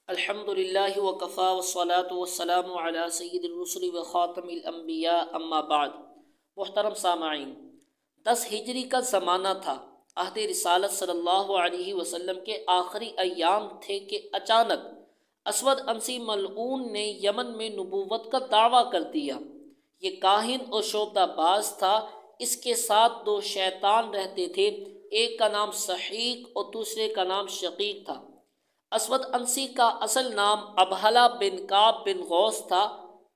الحمدللہ وکفا والصلاة والسلام علی سید الرسل وخاتم الانبیاء اما بعد۔ محترم سامعین، 10 ہجری کا زمانہ تھا۔ عہد رسالت صلی اللہ علیہ وسلم کے آخری ایام تھے کہ اچانک اسود عنسی ملعون نے یمن میں نبوت کا دعویٰ کر دیا۔ یہ کاہن اور شعبدہ باز تھا۔ اس کے ساتھ 2 شیطان رہتے تھے، ایک کا نام سحیق اور دوسرے کا نام شقیق تھا۔ اسود عنسی کا اصل نام ابہلہ بن کعب بن غوث تھا۔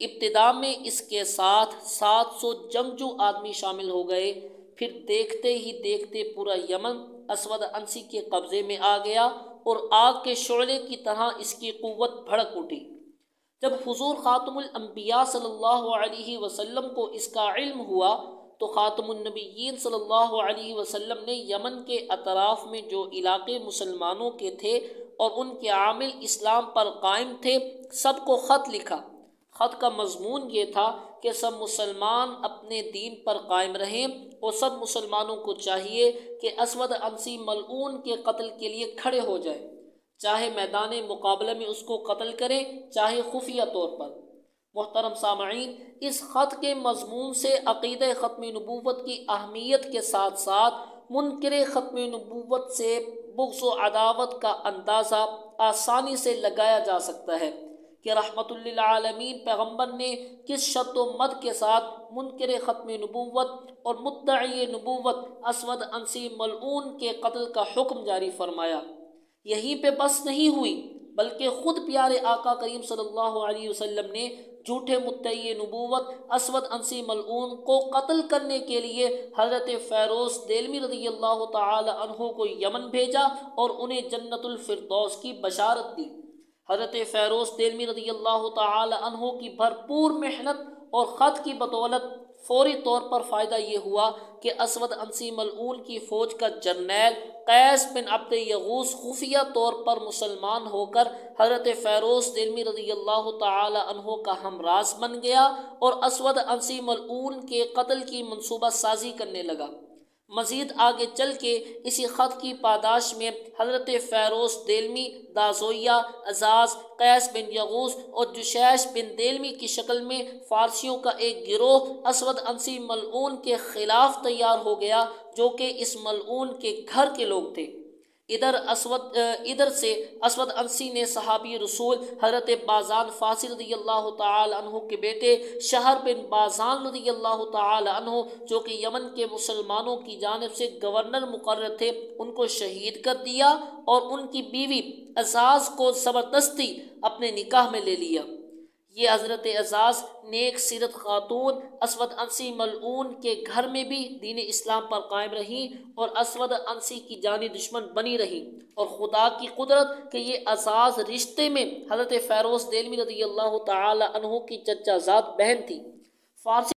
ابتدا میں اس کے ساتھ 700 جنگجو آدمی شامل ہو گئے، پھر دیکھتے ہی دیکھتے پورا یمن اسود عنسی کے قبضے میں آ گیا اور آگ کے شعلے کی طرح اس کی قوت بھڑک اٹھی۔ جب حضور خاتم الانبیاء صلی اللہ علیہ وسلم کو اس کا علم ہوا تو خاتم النبیین صلی اللہ علیہ وسلم نے یمن کے اطراف میں جو علاقے مسلمانوں کے تھے اور ان کے عامل اسلام پر قائم تھے سب کو خط لکھا۔ خط کا مضمون یہ تھا کہ سب مسلمان اپنے دین پر قائم رہیں اور سب مسلمانوں کو چاہیے کہ اسود عنسی ملعون کے قتل کے لیے کھڑے ہو جائیں، چاہے میدان مقابلہ میں اس کو قتل کریں چاہے خفیہ طور پر۔ محترم سامعین، اس خط کے مضمون سے عقیدہ ختم نبوت کی اہمیت کے ساتھ ساتھ منکر ختم نبوت سے بغض و عداوت کا اندازہ آسانی سے لگایا جا سکتا ہے کہ رحمت للعالمین پیغمبر نے کس شد و مد کے ساتھ منکر ختم نبوت اور مدعی نبوت اسود عنسی ملعون کے قتل کا حکم جاری فرمایا۔ یہیں پہ بس نہیں ہوئی بلکہ خود پیارے آقا کریم صلی اللہ علیہ وسلم نے جھوٹے مدعی نبوت اسود عنسی ملعون کو قتل کرنے کے لیے حضرت فیروز دہلوی رضی اللہ تعالی عنہ کو یمن بھیجا اور انہیں جنت الفردوس کی بشارت دی۔ حضرت فیروز دہلوی رضی اللہ تعالی عنہ کی بھرپور محنت اور خط کی بدولت فوری طور پر فائدہ یہ ہوا کہ اسود عنسی ملعون کی فوج کا جرنیل قیس بن عبد یغوث خفیہ طور پر مسلمان ہو کر حضرت فیروز دہلوی رضی اللہ تعالی عنہ کا ہمراز بن گیا اور اسود عنسی ملعون کے قتل کی منصوبہ سازی کرنے لگا۔ مزید آگے چل کے اسی خط کی پاداش میں حضرت فیروز دہلوی دازویہ، اعزاز، قیس بن یغوث اور جشیش بن دہلوی کی شکل میں فارسیوں کا ایک گروہ اسود عنسی ملعون کے خلاف تیار ہو گیا جو کہ اس ملعون کے گھر کے لوگ تھے۔ ادھر سے اسود عنسی نے صحابی رسول حضرت بازان فارسی رضی اللہ تعالی عنہ کے بیٹے شہر بن بازان رضی اللہ تعالی عنہ جو کہ یمن کے مسلمانوں کی جانب سے گورنر مقرر تھے ان کو شہید کر دیا اور ان کی بیوی اعزاز کو زبردستی اپنے نکاح میں لے لیا۔ یہ حضرت اعزاز نیک سیرت خاتون اسود عنسی ملعون کے گھر میں بھی دین اسلام پر قائم رہیں اور اسود عنسی کی جانی دشمن بنی رہیں، اور خدا کی قدرت کہ یہ اعزاز رشتے میں حضرت فیروز دہلوی رضی اللہ تعالی عنہ کی چچا زاد بہن تھی۔ فارسی